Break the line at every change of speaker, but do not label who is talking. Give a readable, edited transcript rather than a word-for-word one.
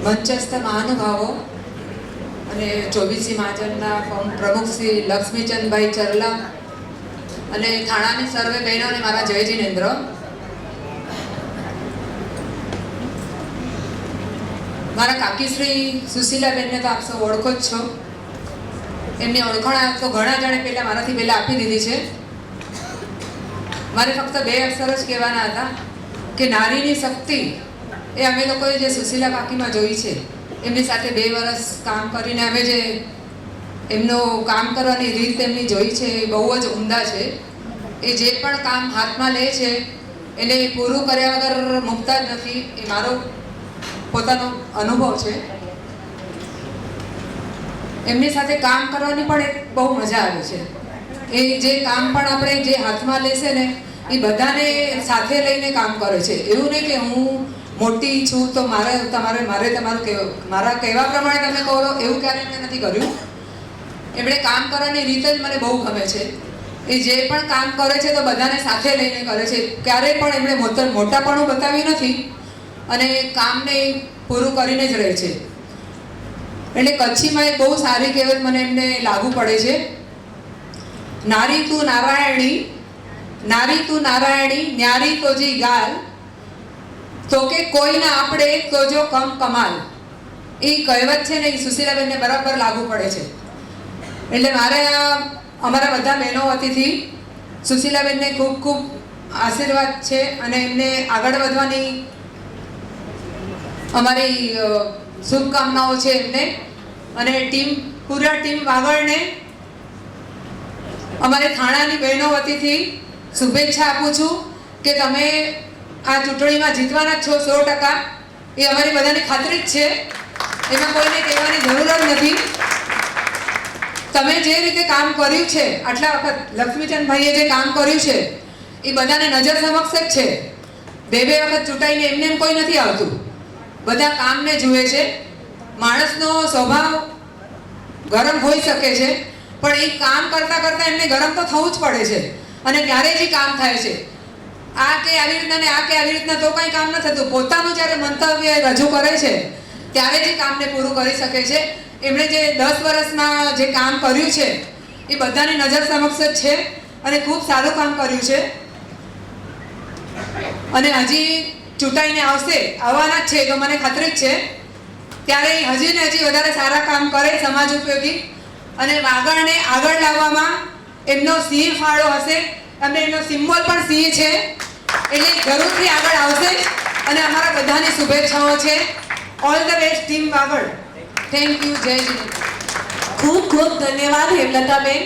મંચસ્થ મહાનુભાવો અને 24 મહાજનના પ્રમુખ શ્રી લક્ષ્મીચંદભાઈ ચરલા અને થાણાની સર્વે બહેનોને મારા જય જિનેન્દ્ર. મારા કાકીશ્રી સુશીલાબેનને તો આપ સૌ ઓળખો જ છો. એમની ઓળખાણ તો ઘણા જણે મારાથી પહેલાં આપી દીધી છે. મારે ફક્ત 2 અક્ષર જ કહેવાના હતા કે નારીની શક્તિ એ અમે લોકોએ જે સુશીલા કાકીમાં જોઈ છે, એમની સાથે 2 વર્ષ કામ કરીને અમે જે એમનું કામ કરવાની રીત એમની જોઈ છે એ બહુ જ ઉમદા છે. એ જે પણ કામ હાથમાં લે છે એને પૂરું કર્યા વગર મૂકતા જ નથી. એ મારો પોતાનો અનુભવ છે. એમની સાથે કામ કરવાની પણ એક બહુ મજા આવે છે. એ જે કામ પણ આપણે જે હાથમાં લેશે ને એ બધાને સાથે લઈને કામ કરે છે. એવું નહીં કે હું મોટી છું તો મારે તમારું મારા કહેવા પ્રમાણે તમે કરો, એવું ક્યારેય મેં નથી કર્યું. એમણે કામ કરવાની રીત જ મને બહુ ગમે છે. એ જે પણ કામ કરે છે તો બધાને સાથે લઈને કરે છે. ક્યારેય પણ એમણે મોટાપણું બતાવ્યું નથી અને કામને પૂરું કરીને જ રહે છે. એટલે કચ્છીમાં એક બહુ સારી કહેવત મને એમને લાગુ પડે છે. નારી તું નારાયણી, નારી તું નારાયણી, ન્યારી તોજી ગાલ, તો કે કોઈના આપણે તો જો કમ કમાલ. એ કહેવત છે ને એ સુશીલાબેનને બરાબર લાગુ પડે છે. એટલે મારે અમારા બધા બહેનો વતીથી સુશીલાબેનને ખૂબ ખૂબ આશીર્વાદ છે અને એમને આગળ વધવાની અમારી શુભકામનાઓ છે એમને. અને પૂરા ટીમ વાગડને અમારે થાણાની બહેનો વતીથી શુભેચ્છા આપું છું કે તમે આ ચૂંટણીમાં જીતવાના જ છો 100%. એ અમારી બધાની ખાતરી જ છે. એમાં કોઈને કહેવાની જરૂર જ નથી. તમે જે રીતે કામ કર્યું છે આટલા વખત, લક્ષ્મીચંદભાઈએ જે કામ કર્યું છે એ બધાને નજર સમક્ષ જ છે. 2 વખત ચૂંટાઈને એમને એમ કોઈ નથી આવતું. બધા કામને જુએ છે. માણસનો સ્વભાવ ગરમ હોઈ શકે છે પણ એ કામ કરતાં કરતાં એમને ગરમ તો થવું જ પડે છે અને ત્યારે જ કામ થાય છે. આ કે આવી રીતના ને આ કે આવી રીતના તો કંઈ કામ ન થતું. પોતાનું જ્યારે મંતવ્ય રજૂ કરે છે ત્યારે જ કામને પૂરું કરી શકે છે. એમણે જે 10 વર્ષમાં જે કામ કર્યું છે એ બધાની નજર સમક્ષ જ છે અને ખૂબ સારું કામ કર્યું છે. અને હજી ચૂંટાઈને આવવાના જ છે તો મને ખાતરી જ છે. ત્યારે હજી ને હજી વધારે સારા કામ કરે સમાજ ઉપયોગી અને વાગડને આગળ લાવવામાં એમનો સિંહ ફાળો હશે. અને એનો સિમ્બોલ પણ સિંહ છે એટલે જરૂરથી આગળ આવશે અને અમારા બધાની શુભેચ્છાઓ છે. All the best team Vagad. Thank you. જય શ્રી.
ખૂબ ખૂબ ધન્યવાદ હેમલતાબેન.